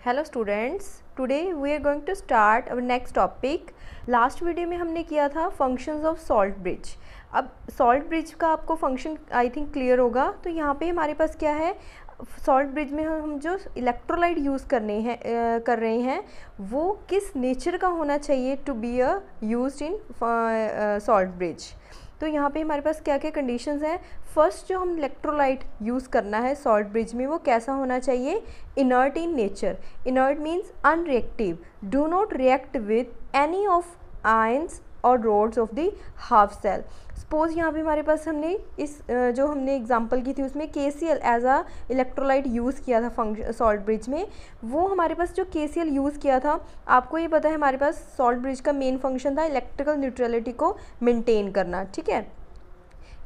Hello students, today we are going to start our next topic. Last video में हमने किया था functions of salt bridge. अब salt bridge का आपको फंक्शन आई थिंक क्लियर होगा। तो यहाँ पे हमारे पास क्या है, सॉल्ट ब्रिज में हम जो इलेक्ट्रोलाइट यूज़ कर रहे हैं वो किस नेचर का होना चाहिए to be used in salt bridge. तो यहाँ पे हमारे पास क्या क्या कंडीशंस हैं। फर्स्ट जो हम इलेक्ट्रोलाइट यूज़ करना है सॉल्ट ब्रिज में वो कैसा होना चाहिए, inert in nature. Inert means unreactive, do not react with any of ions और rods of the half cell. Suppose यहाँ पे हमारे पास हमने इस जो हमने एग्जांपल की थी उसमें KCl as a electrolyte use किया था फंक्शन सॉल्ट ब्रिज में। वो हमारे पास जो KCl यूज़ किया था, आपको ये पता है हमारे पास सॉल्ट ब्रिज का मेन फंक्शन था इलेक्ट्रिकल न्यूट्रलिटी को मेंटेन करना। ठीक है,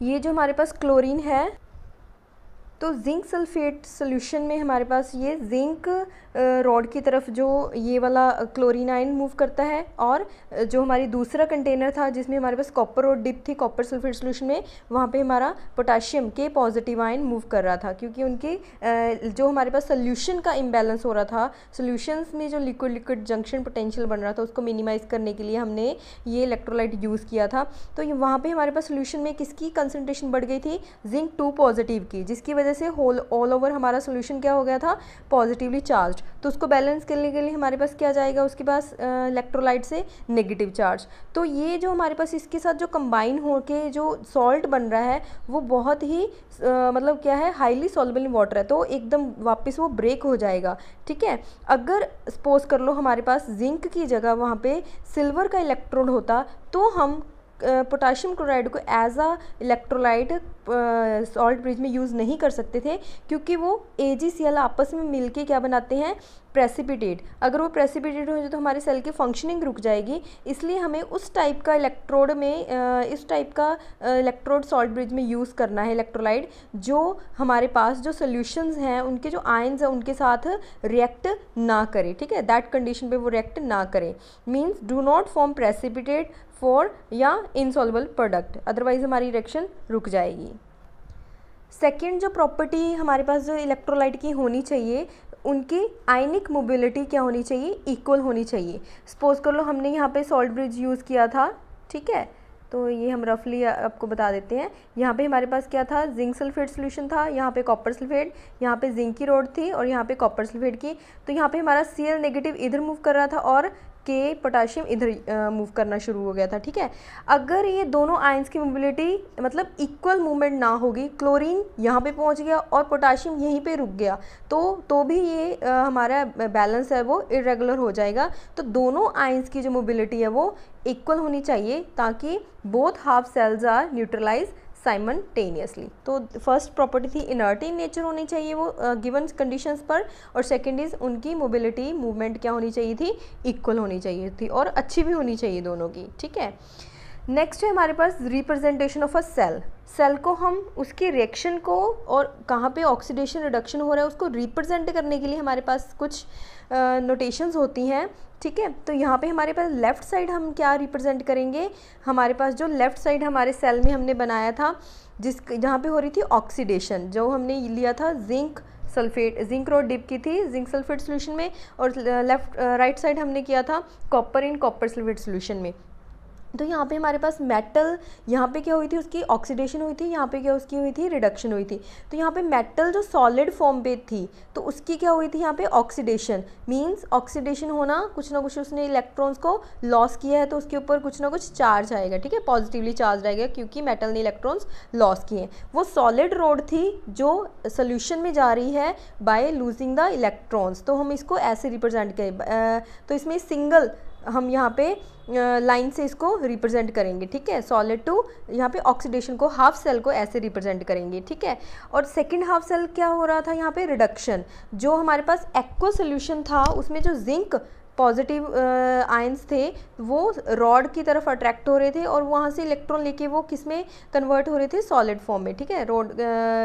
ये जो हमारे पास क्लोरीन है तो जिंक सल्फेट सोल्यूशन में हमारे पास ये जिंक रॉड की तरफ जो ये वाला क्लोरीन आयन मूव करता है, और जो हमारी दूसरा कंटेनर था जिसमें हमारे पास कॉपर रॉड डिप थी कॉपर सल्फेट सोल्यूशन में, वहाँ पे हमारा पोटाशियम के पॉजिटिव आयन मूव कर रहा था, क्योंकि उनके जो हमारे पास सोल्यूशन का इम्बैलेंस हो रहा था, सोल्यूशंस में जो लिक्विड लिक्विड जंक्शन पोटेंशियल बन रहा था उसको मिनिमाइज़ करने के लिए हमने ये इलेक्ट्रोलाइट यूज़ किया था। तो वहाँ पर हमारे पास सोल्यूशन में किसकी कंसनट्रेशन बढ़ गई थी, जिंक 2 पॉजिटिव की, जिसकी वजह से ऑल ओवर हमारा सोल्यूशन क्या हो गया था, पॉजिटिवली चार्ज। तो उसको बैलेंस करने के लिए हमारे पास क्या जाएगा, उसके पास इलेक्ट्रोलाइट से नेगेटिव चार्ज। तो ये जो हमारे पास इसके साथ जो कंबाइन होके जो सॉल्ट बन रहा है वो बहुत ही मतलब क्या है, हाईली सॉल्युबल इन वाटर है, तो एकदम वापस वो ब्रेक हो जाएगा। ठीक है, अगर सपोज कर लो हमारे पास जिंक की जगह वहाँ पे सिल्वर का इलेक्ट्रोड होता तो हम पोटाशियम क्लोराइड को as a electrolyte salt bridge में यूज़ नहीं कर सकते थे, क्योंकि वो AgCl आपस में मिलके क्या बनाते हैं, प्रेसिपिटेट। अगर वो प्रेसिपिटेट हो जाए तो हमारे सेल की फंक्शनिंग रुक जाएगी। इसलिए हमें उस टाइप का इलेक्ट्रोड में इस टाइप का इलेक्ट्रोड सॉल्ट ब्रिज में यूज़ करना है इलेक्ट्रोलाइट, जो हमारे पास जो सोल्यूशंस हैं उनके जो आयंस हैं उनके साथ रिएक्ट ना करे। ठीक है, दैट कंडीशन पे वो रिएक्ट ना करे, means do not form precipitate for या इनसॉल्युबल प्रोडक्ट, अदरवाइज हमारी रिएक्शन रुक जाएगी। सेकेंड जो प्रॉपर्टी हमारे पास जो इलेक्ट्रोलाइट की होनी चाहिए, उनकी आयनिक मोबिलिटी क्या होनी चाहिए, इक्वल होनी चाहिए। सपोज कर लो हमने यहाँ पे सॉल्ट ब्रिज यूज़ किया था। ठीक है, तो ये हम रफली आपको बता देते हैं। यहाँ पे हमारे पास क्या था, जिंक सल्फेट सोल्यूशन था, यहाँ पे कॉपर सल्फेट, यहाँ पे जिंक की रोड थी और यहाँ पे कॉपर सल्फेट की। तो यहाँ पे हमारा Cl नेगेटिव इधर मूव कर रहा था और के पोटाशियम इधर मूव करना शुरू हो गया था। ठीक है, अगर ये दोनों आयंस की मोबिलिटी मतलब इक्वल मूवमेंट ना होगी, क्लोरीन यहाँ पे पहुँच गया और पोटाशियम यहीं पे रुक गया, तो भी ये हमारा बैलेंस है वो इरेगुलर हो जाएगा। तो दोनों आयंस की जो मोबिलिटी है वो इक्वल होनी चाहिए, ताकि both half cells are neutralize simultaneously. तो फर्स्ट प्रॉपर्टी थी इनर्ट इन नेचर होनी चाहिए वो गिवन कंडीशंस पर, और सेकंड इज उनकी मोबिलिटी मूवमेंट क्या होनी चाहिए थी, इक्वल होनी चाहिए थी और अच्छी भी होनी चाहिए दोनों की। ठीक है, नेक्स्ट है हमारे पास representation of a cell. Cell को हम उसकी रिएक्शन को और कहाँ पे ऑक्सीडेशन रिडक्शन हो रहा है उसको रिप्रेजेंट करने के लिए हमारे पास कुछ नोटेशंस होती हैं। ठीक है, तो यहाँ पे हमारे पास लेफ़्ट साइड हम क्या रिप्रेजेंट करेंगे, हमारे पास जो लेफ़्ट साइड हमारे सेल में हमने बनाया था जहाँ पे हो रही थी ऑक्सीडेशन, जो हमने लिया था zinc sulphate, zinc rod dip की थी जिंक सल्फेट सोल्यूशन में, और राइट साइड हमने किया था copper in copper sulphate solution में। तो यहाँ पे हमारे पास मेटल, यहाँ पे क्या हुई थी, उसकी ऑक्सीडेशन हुई थी, यहाँ पे क्या उसकी हुई थी, रिडक्शन हुई थी। तो यहाँ पे मेटल जो सॉलिड फॉर्म पे थी तो उसकी क्या हुई थी, यहाँ पे ऑक्सीडेशन, मींस ऑक्सीडेशन होना, कुछ ना कुछ उसने इलेक्ट्रॉन्स को लॉस किया है तो उसके ऊपर कुछ ना कुछ चार्ज आएगा। ठीक है, पॉजिटिवली चार्ज आएगा क्योंकि मेटल ने इलेक्ट्रॉन्स लॉस किए हैं। वो सॉलिड रोड थी जो सोल्यूशन में जा रही है बाय लूजिंग द इलेक्ट्रॉन्स, तो हम इसको ऐसे रिप्रेजेंट करें। तो इसमें सिंगल हम यहाँ पे लाइन से इसको रिप्रेजेंट करेंगे। ठीक है, सॉलिड टू यहाँ पे ऑक्सीडेशन को, हाफ सेल को ऐसे रिप्रेजेंट करेंगे। ठीक है, और सेकंड हाफ सेल क्या हो रहा था, यहाँ पे रिडक्शन, जो हमारे पास एक्वा सोल्यूशन था उसमें जो जिंक पॉजिटिव आयंस थे वो रॉड की तरफ अट्रैक्ट हो रहे थे और वहाँ से इलेक्ट्रॉन लेके वो किस में कन्वर्ट हो रहे थे, सॉलिड फॉर्म में। ठीक है, रॉड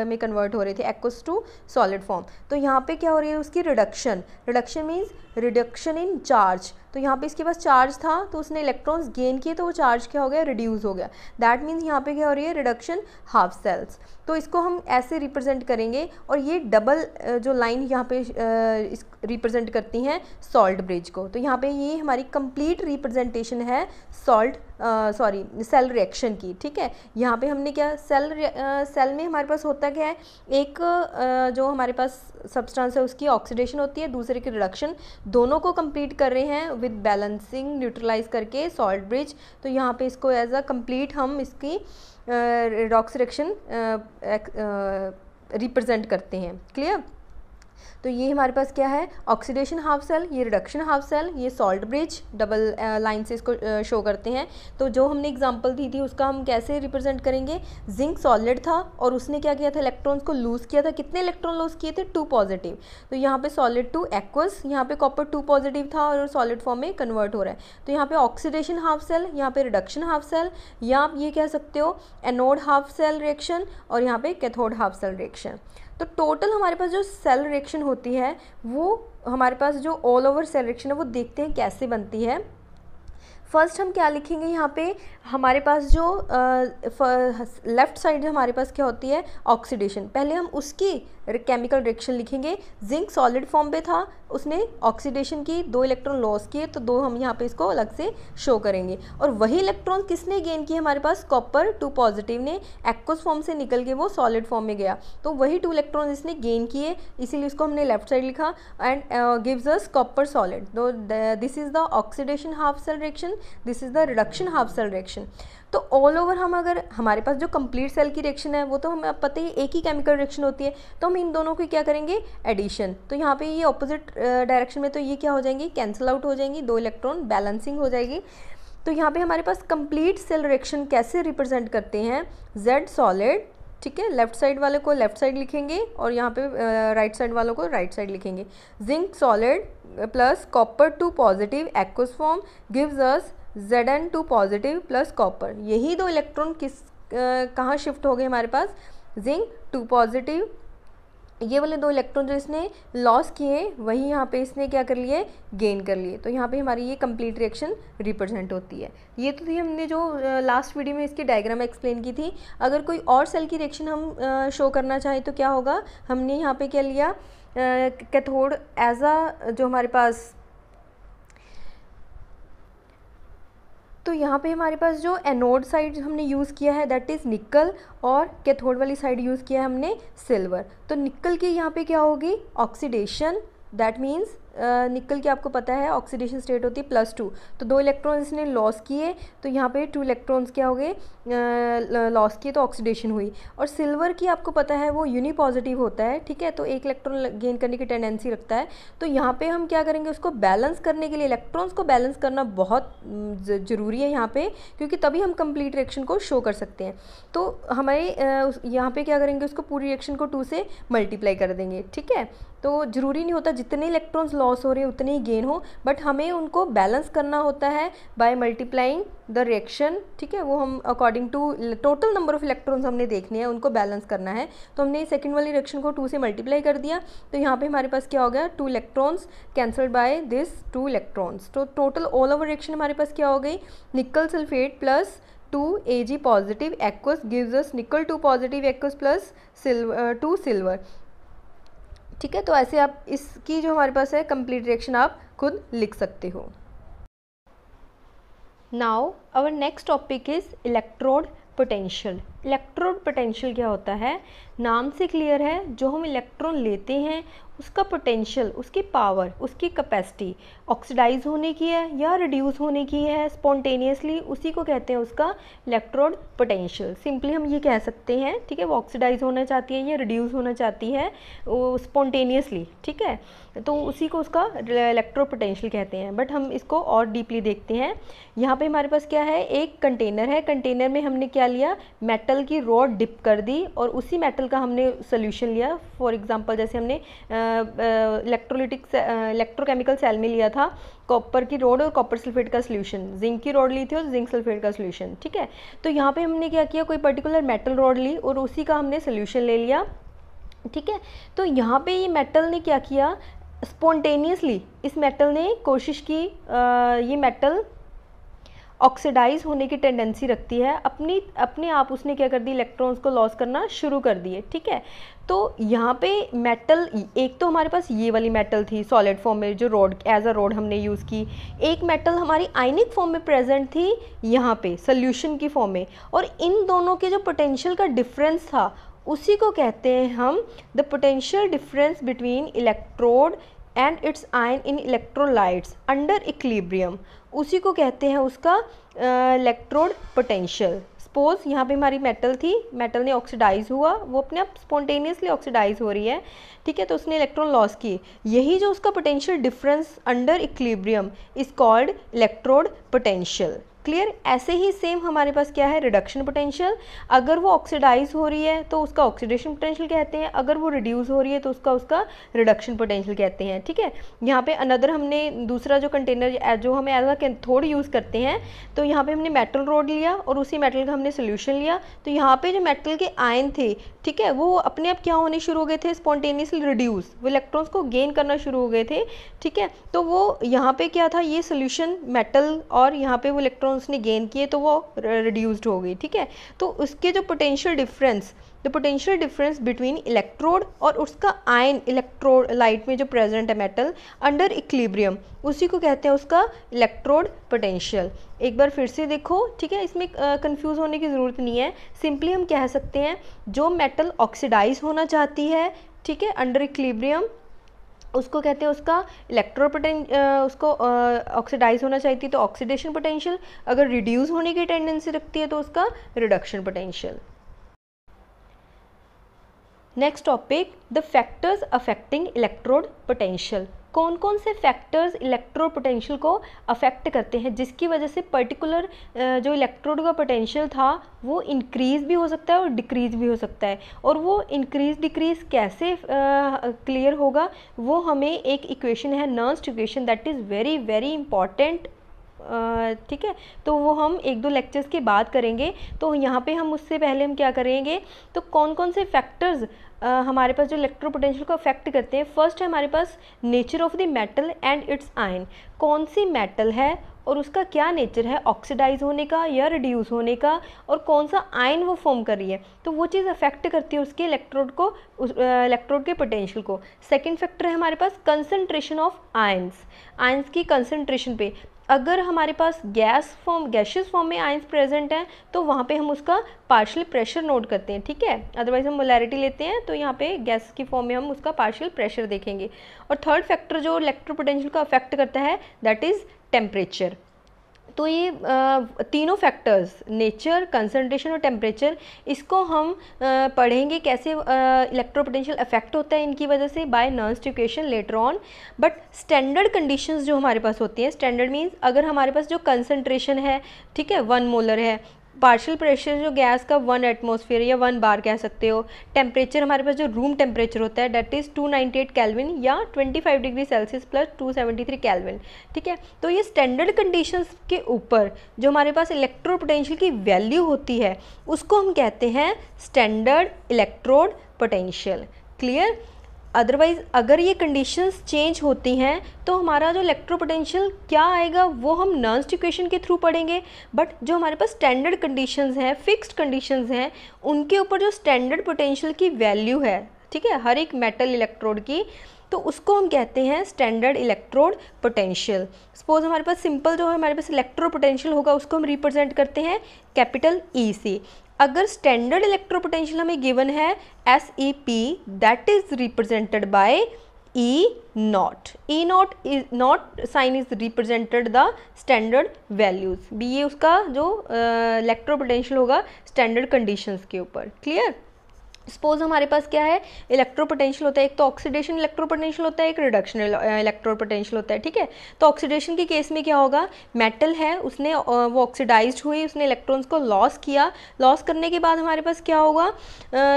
में कन्वर्ट हो रहे थे एक्वस टू सॉलिड फॉर्म। तो यहाँ पे क्या हो रही है, उसकी reduction. Reduction means reduction in charge, तो यहाँ पे इसके पास चार्ज था तो उसने इलेक्ट्रॉन्स गेन किए तो वो चार्ज क्या हो गया, रिड्यूस हो गया। दैट मीन्स यहाँ पे क्या हो रही है, रिडक्शन हाफ सेल्स। तो इसको हम ऐसे रिप्रेजेंट करेंगे और ये डबल जो लाइन यहाँ पे रिप्रेजेंट करती हैं सॉल्ट ब्रिज को। तो यहाँ पे ये हमारी कंप्लीट रिप्रेजेंटेशन है सेल रिएक्शन की, ठीक है। यहाँ पे हमने क्या सेल में हमारे पास होता क्या है, एक जो हमारे पास सब्सटेंस है उसकी ऑक्सीडेशन होती है, दूसरे की रिडक्शन, दोनों को कंप्लीट कर रहे हैं विद बैलेंसिंग न्यूट्रलाइज करके सॉल्ट ब्रिज। तो यहाँ पे इसको एज अ कंप्लीट हम इसकी रिडॉक्स रिएक्शन रिप्रेजेंट करते हैं। क्लियर। तो ये हमारे पास क्या है, ऑक्सीडेशन हाफ सेल, ये रिडक्शन हाफ सेल, ये सॉल्ट ब्रिज, डबल लाइन से इसको शो करते हैं। तो जो हमने एग्जांपल दी थी उसका हम कैसे रिप्रेजेंट करेंगे, जिंक सॉलिड था और उसने क्या किया था, इलेक्ट्रॉन्स को लूज़ किया था। कितने इलेक्ट्रॉन लूज़ किए थे, 2 पॉजिटिव। तो यहाँ पे सॉलिड टू एक्वस, यहाँ पे कॉपर 2 पॉजिटिव था और सॉलिड फॉर्म में कन्वर्ट हो रहा है। तो यहाँ पे ऑक्सीडेशन हाफ सेल, यहाँ पे रिडक्शन हाफ सेल, या आप ये कह सकते हो एनोड हाफ सेल रिएक्शन और यहाँ पे कैथोड हाफ सेल रिएक्शन। तो टोटल हमारे पास जो सेल रिएक्शन होती है वो हमारे पास जो ऑल ओवर सेल रिएक्शन है वो देखते हैं कैसे बनती है। फर्स्ट हम क्या लिखेंगे, यहाँ पे हमारे पास जो लेफ्ट साइड हमारे पास क्या होती है, ऑक्सीडेशन। पहले हम उसकी केमिकल रिएक्शन लिखेंगे। जिंक सॉलिड फॉर्म पे था, उसने ऑक्सीडेशन की, 2 इलेक्ट्रॉन लॉस किए, तो 2 हम यहाँ पे इसको अलग से शो करेंगे। और वही इलेक्ट्रॉन किसने गेन किए, हमारे पास कॉपर 2 पॉजिटिव ने एक्वस फॉर्म से निकल के वो सॉलिड फॉर्म में गया, तो वही 2 इलेक्ट्रॉन इसने गेन किए, इसीलिए इसको हमने लेफ्ट साइड लिखा and gives us copper solid. तो this is the oxidation half cell reaction, this is the reduction half cell reaction. तो ऑल ओवर हम अगर हमारे पास जो कंप्लीट सेल की रिएक्शन है वो तो हमें पता ही एक ही केमिकल रिएक्शन होती है, तो हम इन दोनों की क्या करेंगे, एडिशन। तो यहाँ पे ये ऑपोजिट डायरेक्शन में, तो ये क्या हो जाएंगी, कैंसिल आउट हो जाएंगी, 2 इलेक्ट्रॉन बैलेंसिंग हो जाएगी। तो यहाँ पे हमारे पास कंप्लीट सेल रिएक्शन कैसे रिप्रेजेंट करते हैं, जेड सॉलिड, ठीक है, लेफ्ट साइड वाले को लेफ्ट साइड लिखेंगे और यहाँ पे राइट साइड वालों को राइट साइड लिखेंगे। Zinc solid plus copper 2 positive aqueous form gives us Zn2 positive plus copper. यही 2 इलेक्ट्रॉन कहाँ शिफ्ट हो गए हमारे पास, जिंक 2 पॉजिटिव, ये वाले 2 इलेक्ट्रॉन जो इसने लॉस किए वही यहाँ पे इसने क्या कर लिए, गेन कर लिए। तो यहाँ पे हमारी ये कंप्लीट रिएक्शन रिप्रेजेंट होती है। ये तो थी हमने जो लास्ट वीडियो में इसकी डायग्राम एक्सप्लेन की थी। अगर कोई और सेल की रिएक्शन हम शो करना चाहें तो क्या होगा, हमने यहाँ पे क्या लिया, कैथोड एज अ जो हमारे पास, तो यहाँ पे हमारे पास जो एनोड साइड हमने यूज़ किया है दैट इज़ निकल और कैथोड वाली साइड यूज़ किया है हमने सिल्वर। तो निकल की यहाँ पे क्या होगी, ऑक्सीडेशन, दैट मीन्स निकल की आपको पता है ऑक्सीडेशन स्टेट होती है +2, तो 2 इलेक्ट्रॉन इसने लॉस किए, तो यहाँ पे 2 इलेक्ट्रॉन्स क्या हो गए, लॉस किए, तो ऑक्सीडेशन हुई। और सिल्वर की आपको पता है वो यूनी पॉजिटिव होता है, ठीक है, तो 1 इलेक्ट्रॉन गेन करने की टेंडेंसी रखता है। तो यहाँ पे हम क्या करेंगे, उसको बैलेंस करने के लिए इलेक्ट्रॉन्स को बैलेंस करना बहुत ज़रूरी है यहाँ पे, क्योंकि तभी हम कंप्लीट रिएक्शन को शो कर सकते हैं। तो हमारे यहाँ पे क्या करेंगे, उसको पूरी रिएक्शन को 2 से मल्टीप्लाई कर देंगे, ठीक है। तो ज़रूरी नहीं होता जितने इलेक्ट्रॉन्स लॉस हो रहे हैं उतने ही गेन हो, बट हमें उनको बैलेंस करना होता है बाय मल्टीप्लाइंग द रिएक्शन, ठीक है। वो हम according to total number of electrons हमने देखने हैं, उनको बैलेंस करना है। तो हमने सेकंड वाली रिएक्शन को 2 से मल्टीप्लाई कर दिया, तो यहाँ पे हमारे पास क्या हो गया, 2 electrons cancelled by this 2 electrons. तो टोटल ऑल ओवर रिएक्शन हमारे पास क्या हो गई, निकल sulphate plus 2 Ag positive aqueous gives us निकल 2 पॉजिटिव एक्वस प्लस 2 सिल्वर, ठीक है। तो ऐसे आप इसकी जो हमारे पास है कंप्लीट रिएक्शन आप खुद लिख सकते हो। Now our next topic is electrode potential. Electrode potential क्या होता है, नाम से क्लियर है, जो हम इलेक्ट्रॉन लेते हैं उसका पोटेंशियल, उसकी पावर, उसकी कैपेसिटी ऑक्सीडाइज होने की है या रिड्यूस होने की है स्पॉन्टेनियसली, उसी को कहते हैं उसका इलेक्ट्रोड पोटेंशियल। सिंपली हम ये कह सकते हैं, ठीक है, वो ऑक्सीडाइज होना चाहती है या रिड्यूस होना चाहती है स्पॉन्टेनियसली, ठीक है, तो उसी को उसका इलेक्ट्रोड पोटेंशियल कहते हैं। बट हम इसको और डीपली देखते हैं। यहाँ पे हमारे पास क्या है, एक कंटेनर है, कंटेनर में हमने क्या लिया, मेटल की रॉड डिप कर दी और उसी मेटल का हमने सोल्यूशन लिया। फॉर एग्जांपल जैसे हमने इलेक्ट्रोकेमिकल सेल में लिया था कॉपर की रॉड और कॉपर सल्फेट का सोल्यूशन, जिंक की रॉड ली थी और जिंक सल्फेट का सोल्यूशन, ठीक है। तो यहाँ पे हमने क्या किया, कोई पर्टिकुलर मेटल रॉड ली और उसी का हमने सोल्यूशन ले लिया, ठीक है। तो यहाँ पे ये मेटल ने क्या किया, स्पॉन्टेनियसली इस मेटल ने कोशिश की, ये मेटल ऑक्सीडाइज होने की टेंडेंसी रखती है, अपने आप उसने क्या कर दी, इलेक्ट्रॉन्स को लॉस करना शुरू कर दिए। ठीक है, तो यहाँ पे मेटल, एक तो हमारे पास ये वाली मेटल थी सॉलिड फॉर्म में जो रॉड एज अ रॉड हमने यूज़ की, एक मेटल हमारी आयनिक फॉर्म में प्रेजेंट थी यहाँ पे सोल्यूशन की फॉर्म में, और इन दोनों के जो पोटेंशियल का डिफरेंस था उसी को कहते हैं हम the potential difference between electrode and its ion in electrolytes under equilibrium, उसी को कहते हैं उसका इलेक्ट्रोड पोटेंशियल। सपोज यहाँ पे हमारी मेटल थी, मेटल ने ऑक्सीडाइज हुआ, वो अपने आप स्पॉन्टेनियसली ऑक्सीडाइज हो रही है। ठीक है, तो उसने इलेक्ट्रॉन लॉस किए, यही जो उसका potential difference under equilibrium is called electrode potential. Clear. ऐसे ही सेम हमारे पास क्या है, रिडक्शन पोटेंशियल। अगर वो ऑक्सीडाइज हो रही है तो उसका ऑक्सीडेशन पोटेंशियल कहते हैं, अगर वो रिड्यूस हो रही है तो उसका रिडक्शन पोटेंशियल कहते हैं। ठीक है, यहाँ पे अनदर हमने दूसरा जो कंटेनर जो हम एज अ कैथोड यूज़ करते हैं, तो यहाँ पे हमने मेटल रॉड लिया और उसी मेटल का हमने सोल्यूशन लिया, तो यहाँ पे जो मेटल के आयन थे, ठीक है, वो अपने आप क्या होने शुरू हो गए थे, स्पॉन्टेनियसली रिड्यूस, वो इलेक्ट्रॉन्स को गेन करना शुरू हो गए थे। ठीक है, तो वो यहाँ पे क्या था, ये सोल्यूशन मेटल और यहाँ पे वो इलेक्ट्रॉन उसने गेन किए तो वो रिड्यूस्ड हो गई। ठीक है, तो उसके जो potential difference, the potential difference between electrode और उसका आयन इलेक्ट्रोलाइट में जो प्रेजेंट है मेटल अंडर इक्विलिब्रियम, उसी को कहते हैं उसका इलेक्ट्रोड पोटेंशियल। एक बार फिर से देखो, ठीक है, इसमें कंफ्यूज होने की ज़रूरत नहीं है, सिंपली हम कह सकते हैं जो मेटल ऑक्सीडाइज होना चाहती है, ठीक है, अंडर इक्विलिब्रियम, उसको कहते हैं उसका इलेक्ट्रोड पोटेंशियल, उसको ऑक्सीडाइज होना चाहती है तो ऑक्सीडेशन पोटेंशियल, अगर रिड्यूस होने की टेंडेंसी रखती है तो उसका reduction potential. Next topic, the factors affecting electrode potential. कौन कौन से फैक्टर्स इलेक्ट्रोड पोटेंशियल को अफेक्ट करते हैं, जिसकी वजह से पर्टिकुलर जो इलेक्ट्रोड का पोटेंशियल था वो इंक्रीज़ भी हो सकता है और डिक्रीज़ भी हो सकता है, और वो इंक्रीज़ डिक्रीज़ कैसे क्लियर होगा, वो हमें एक इक्वेशन है, Nernst equation, that is very very important. ठीक है, तो वो हम एक दो लेक्चर्स के बाद करेंगे। तो यहाँ पे हम उससे पहले हम क्या करेंगे, तो कौन कौन से फैक्टर्स हमारे पास जो इलेक्ट्रोड पोटेंशियल को अफेक्ट करते हैं। फर्स्ट है हमारे पास nature of the metal and its ion, कौन सी मेटल है और उसका क्या नेचर है, ऑक्सीडाइज होने का या रिड्यूस होने का, और कौन सा आयन वो फॉर्म कर रही है, तो वो चीज़ अफेक्ट करती है उसके इलेक्ट्रोड को, इलेक्ट्रोड के पोटेंशियल को। सेकेंड फैक्टर है हमारे पास कंसनट्रेशन ऑफ आयन्स, आयन्स की कंसनट्रेशन पे, अगर हमारे पास गैशियस फॉर्म में आयंस प्रेजेंट हैं तो वहाँ पे हम उसका पार्शियल प्रेशर नोट करते हैं। ठीक है, अदरवाइज हम मोलैरिटी लेते हैं तो यहाँ पे गैस की फॉर्म में हम उसका पार्शियल प्रेशर देखेंगे। और थर्ड फैक्टर जो इलेक्ट्रो पोटेंशियल को अफेक्ट करता है दैट इज़ टेम्परेचर। तो ये तीनों फैक्टर्स, नेचर, कंसंट्रेशन और टेम्परेचर, इसको हम पढ़ेंगे कैसे इलेक्ट्रो पोटेंशियल अफेक्ट होता है इनकी वजह से by Nernst equation later on. But standard conditions जो हमारे पास होती हैं, स्टैंडर्ड मीन्स अगर हमारे पास जो कंसंट्रेशन है, ठीक है, 1 मोलर है, पार्शियल प्रेशर जो गैस का 1 एटमॉस्फेयर या 1 बार कह सकते हो, टेम्परेचर हमारे पास जो रूम टेम्परेचर होता है दैट इज़ 298 केल्विन या 25 डिग्री सेल्सियस प्लस 273 केल्विन। ठीक है, तो ये स्टैंडर्ड कंडीशंस के ऊपर जो हमारे पास इलेक्ट्रोड पोटेंशियल की वैल्यू होती है उसको हम कहते हैं standard electrode potential. Clear. Otherwise अगर ये कंडीशंस चेंज होती हैं तो हमारा जो इलेक्ट्रो पोटेंशियल क्या आएगा वो हम नर्न्स इक्वेशन के थ्रू पढ़ेंगे। बट जो हमारे पास स्टैंडर्ड कंडीशंस हैं, फिक्स्ड कंडीशंस हैं, उनके ऊपर जो स्टैंडर्ड पोटेंशियल की वैल्यू है, ठीक है, हर एक मेटल इलेक्ट्रोड की, तो उसको हम कहते हैं स्टैंडर्ड इलेक्ट्रोड पोटेंशियल। सपोज हमारे पास सिंपल जो हमारे पास इलेक्ट्रो पोटेंशियल होगा उसको हम रिप्रेजेंट करते हैं कैपिटल ई से। अगर स्टैंडर्ड इलेक्ट्रो पोटेंशियल हमें गिवन है SEP, that is represented by E naught. E naught sign is represented the standard values भी, ये उसका जो इलेक्ट्रो पोटेंशियल होगा स्टैंडर्ड कंडीशंस के ऊपर। क्लियर। सपोज हमारे पास क्या है, इलेक्ट्रो पोटेंशियल होता है, एक तो ऑक्सीडेशन इलेक्ट्रो पोटेंशियल होता है, एक रिडक्शन इलेक्ट्रो पोटेंशियल होता है। ठीक है, तो ऑक्सीडेशन के केस में क्या होगा, मेटल है, उसने वो ऑक्सीडाइज्ड हुई, उसने इलेक्ट्रॉन्स को लॉस किया, लॉस करने के बाद हमारे पास क्या होगा,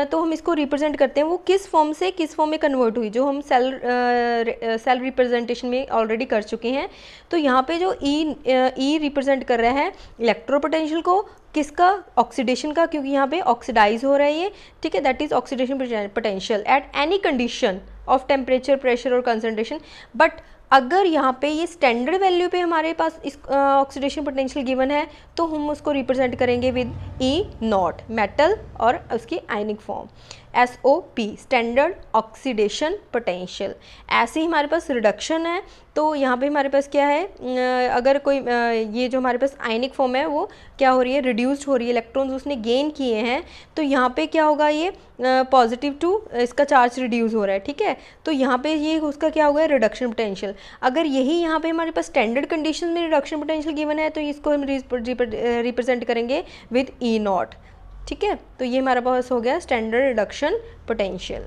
तो हम इसको रिप्रेजेंट करते हैं वो किस फॉर्म से किस फॉर्म में कन्वर्ट हुई, जो हम सेल रिप्रेजेंटेशन में ऑलरेडी कर चुके हैं। तो यहाँ पे जो ई रिप्रेजेंट कर रहा है इलेक्ट्रो पोटेंशियल को, किसका, ऑक्सीडेशन का, क्योंकि यहाँ पे ऑक्सीडाइज हो रहा है ये। ठीक है, that is oxidation potential at any condition, of temperature, pressure और कंसंट्रेशन। बट अगर यहाँ पे ये स्टैंडर्ड वैल्यू पे हमारे पास इस ऑक्सीडेशन पोटेंशियल गिवन है तो हम उसको रिप्रेजेंट करेंगे विद E0, मेटल और उसकी ionic form. SOP, standard oxidation potential. ऐसे ही हमारे पास रिडक्शन है तो यहाँ पे हमारे पास क्या है, अगर कोई ये जो हमारे पास आयनिक फॉर्म है वो क्या हो रही है, रिड्यूस्ड हो रही है, इलेक्ट्रॉन्स उसने गेन किए हैं, तो यहाँ पे क्या होगा, ये पॉजिटिव टू इसका चार्ज रिड्यूस हो रहा है, ठीक है। तो यहाँ पे ये उसका क्या होगा, रिडक्शन पोटेंशियल। अगर यही यहाँ पे हमारे पास स्टैंडर्ड कंडीशन में रिडक्शन पोटेंशियल गिवन है तो इसको हम रिप्रेजेंट करेंगे विद E0, ठीक है। तो ये हमारा पास हो गया स्टैंडर्ड रिडक्शन पोटेंशियल।